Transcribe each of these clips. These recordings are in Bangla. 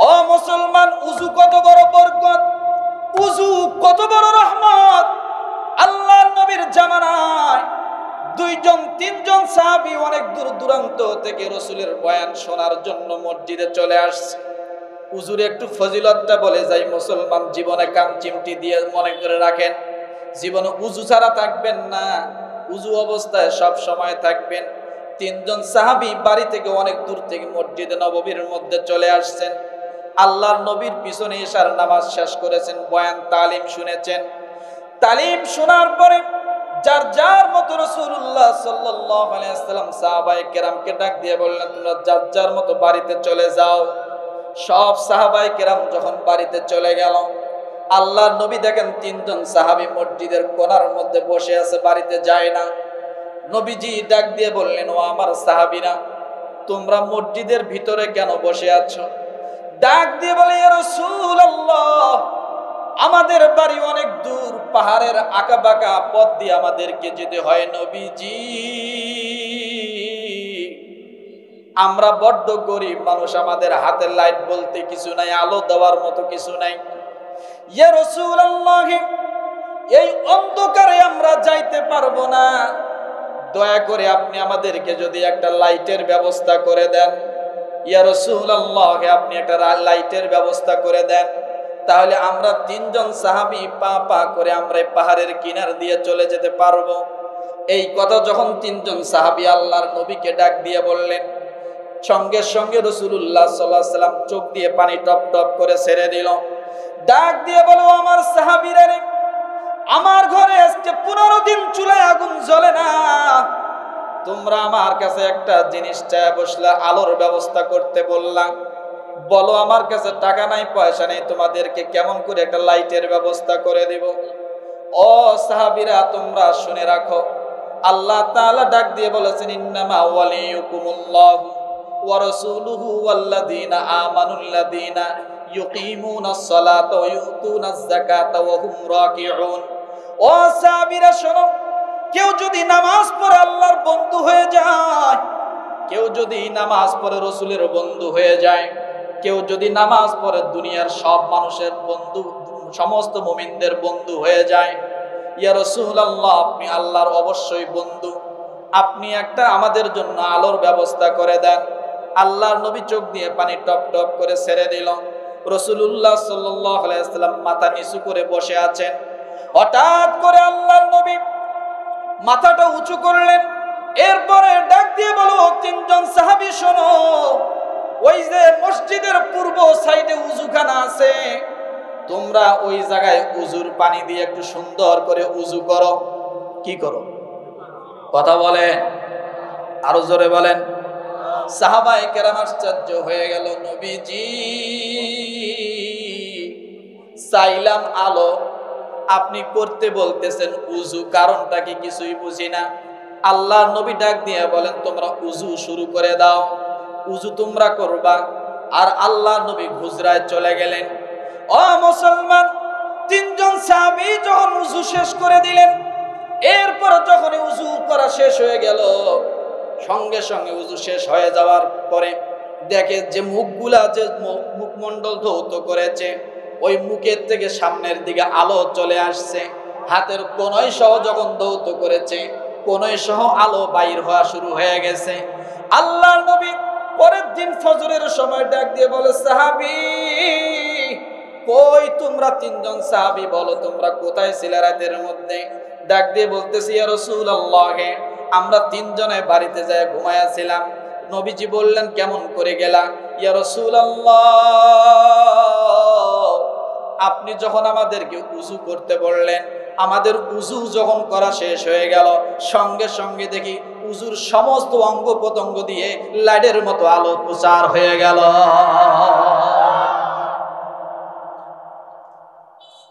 ও মুসলমান, উযু কত বড় বরকত, উযু কত বড় রহমত। আল্লাহর নবীর জামানায় দুইজন তিনজন সাহাবী অনেক দূর দূরান্ত থেকে রাসূলের বয়ান শোনার জন্য মসজিদে চলে আসছে। উযুর একটু ফজিলতটা বলে যাই, মুসলমান জীবনে কান চিমটি দিয়ে মনে করে রাখেন, জীবনে উযু ছাড়া থাকবেন না, উযু অবস্থায় সব সময় থাকবেন। তিনজন সাহাবী বাড়ি থেকে অনেক দূর থেকে মসজিদে নববীর মধ্যে চলে আসছেন। আল্লাহর নবীর পিছনে এশার নামাজ শেষ করেছেন, বয়ান তালিম শুনেছেন। তালিম শোনার পরে যার যার মতো রাসূলুল্লাহ সাল্লাল্লাহু আলাইহি ওয়াসাল্লাম সাহাবায়ে কেরামকে ডাক দিয়ে বললেন, তোমরা যার যার মতো বাড়িতে চলে যাও। সব সাহাবায়ে কেরাম যখন বাড়িতে চলে গেল, আল্লাহর নবী দেখেন তিনজন সাহাবী মসজিদের কোণার মধ্যে বসে আছে, বাড়িতে যায় না। নবীজি ডাক দিয়ে বললেন, ও আমার সাহাবীরা, তোমরা মসজিদের ভিতরে কেন বসে আছো? ডাক দিয়ে বলে, ইয়া রাসূলুল্লাহ, আমাদের বাড়ি অনেক দূর, পাহাড়ের আঁকাবাঁকা পথ দিয়ে আমাদেরকে যেতে হয় নবীজি। আমরা বড্ড গরিব মানুষ, আমাদের হাতে লাইট বলতে কিছু নাই, আলো দেওয়ার মতো কিছু নাই। ইয়া রাসূলুল্লাহ, এই অন্ধকারে আমরা যাইতে পারবো না, দয়া করে আপনি আমাদেরকে যদি একটা লাইটের ব্যবস্থা করে দেন। ইয়া রাসূলুল্লাহ, আপনি একটা লাইটের ব্যবস্থা করে দেন, তাহলে আমরা তিনজন সাহাবী পা পা করে আমরা পাহাড়ের কিনার দিয়ে চলে যেতে পারবো। এই কথা যখন তিনজন সাহাবী আল্লাহর নবীকে ডাক দিয়ে বললেন, সঙ্গে সঙ্গে রাসূলুল্লাহ সাল্লাল্লাহু আলাইহি ওয়াসাল্লাম চোখ দিয়ে পানি টপ টপ করে ছেড়ে দিল। ডাক দিয়ে বলো, আমার সাহাবীরা রে, আমার ঘরে আজকে 15 দিন চুলায় আগুন জ্বলে না, তোমরা আমার কাছে একটা জিনিস চায় বসলে, আলোর ব্যবস্থা করতে বললাম। বলো, আমার কাছে টাকা নাই, পয়সা নেই, তোমাদেরকে কেমন করে একটা লাইটের ব্যবস্থা করে দিব। ও সাহাবীরা, তোমরা শুনে রাখো, আল্লাহ তাআলা ডাক দিয়ে বলেছেন, ইন্নামা ওয়ালিয়ুকুমুল্লাহু ওয়া রাসূলুহু ওয়াল্লাযীনা আমানুল্লাযীনা ইউকিমুনাস সালাতা ওয়া ইউতুনাজ যাকাতা ওয়া হুম রাকিউন। ও সাহাবীরা শোনো, কেউ যদি নামাজ পড়ে আল্লাহর বন্ধু হয়ে যায়, কেউ যদি নামাজ পড়ে রাসূলের বন্ধু হয়ে যায়, কেউ যদি নামাজ পড়ে দুনিয়ার সব মানুষের বন্ধু, সমস্ত মুমিনদের বন্ধু হয়ে যায়। ইয়া রাসূলুল্লাহ, আপনি আল্লাহর অবশ্যই বন্ধু, আপনি একটা আমাদের জন্য আলোর ব্যবস্থা করে দেন। আল্লাহর নবী চোখ দিয়ে পানি টপ টপ করে ছেড়ে দিল। রাসূলুল্লাহ সাল্লাল্লাহু আলাইহি ওয়াসাল্লাম মাথা নিচু করে বসে আছেন। হঠাৎ করে আল্লাহর নবী মাথাটা উঁচু করলেন, এরপরে ডাক দিয়ে বলো, তিনজন সাহাবী শোনো, ওই যে মসজিদের পূর্ব সাইডে উযুখানা আছে, তোমরা ওই জায়গায় উযুর পানি দিয়ে একটু সুন্দর করে উযু করো। কি করো? কথা বলেন, আরো জোরে বলেন। সাহাবায়ে কেরাম আশ্চর্য হয়ে গেল, নবীজি চাইলাম আলো, আপনি করতে বলতেছেন উযু, কারণটা কি কিছুই বুঝি না। আল্লাহর নবী ডাক দিয়ে বলেন, তোমরা উযু শুরু করে দাও, উযু তোমরা করবা। আর আল্লাহর নবী হুজরায় চলে গেলেন। ও মুসলমান, তিনজন সাহাবী যখন উযু শেষ করে দিলেন, এরপর যখন উযু করা শেষ হয়ে গেল, সঙ্গে সঙ্গে উযু শেষ হয়ে যাওয়ার পরে দেখে যে মুখগুলা, যে মুখমণ্ডল ধৌত করেছে, ওই মুখের থেকে সামনের দিকে আলো চলে আসছে। হাতের কোণয় সহ যখন ধৌত করেছে, কোণয় সহ আলো বাইর হওয়া শুরু হয়ে গেছে। আল্লাহর নবী পরের দিন ফজরের সময় ডাক দিয়ে বলে, সাহাবী কই তোমরা? তিনজন সাহাবী বলো, তোমরা কোথায় ছিলে রাতের মধ্যে? ডাক দিয়ে বলতেছি, ইয়া রাসূলুল্লাহ, আমরা তিনজনে বাড়িতে যায় ঘুমায়াছিলাম। নবীজি বললেন, কেমন করে গেলা? ইয়া রাসূলুল্লাহ, আপনি যখন আমাদেরকে উযু করতে বললেন, আমাদের উযু যখন করা শেষ হয়ে গেল, সঙ্গে সঙ্গে দেখি উযুর সমস্ত অঙ্গ প্রত্যঙ্গ দিয়ে লাইটের মতো আলো প্রচার হয়ে গেল।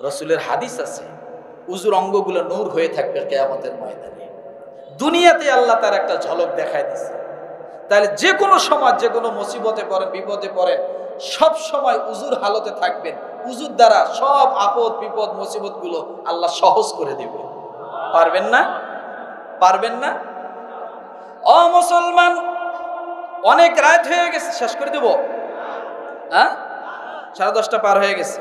রাসূলের হাদিস আছে, উযুর অঙ্গগুলো নূর হয়ে থাকবে কিয়ামতের ময়দানে। দুনিয়াতে আল্লাহ তার একটা ঝলক দেখায় দিয়েছে। তাহলে যে কোনো সময়, যে কোনো মুসিবতে পড়েন, বিপদে পড়েন, সব সময় উযুর হালতে থাকবেন। উযুর দ্বারা সব আপদ বিপদ মুসিবত গুলো আল্লাহ সহজ করে দেবে। পারবেন না? পারবেন না? ও মুসলমান, অনেক রাত হয়ে গেছে, শেষ করে দেব? হ্যাঁ, 10:30 পার হয়ে গেছে।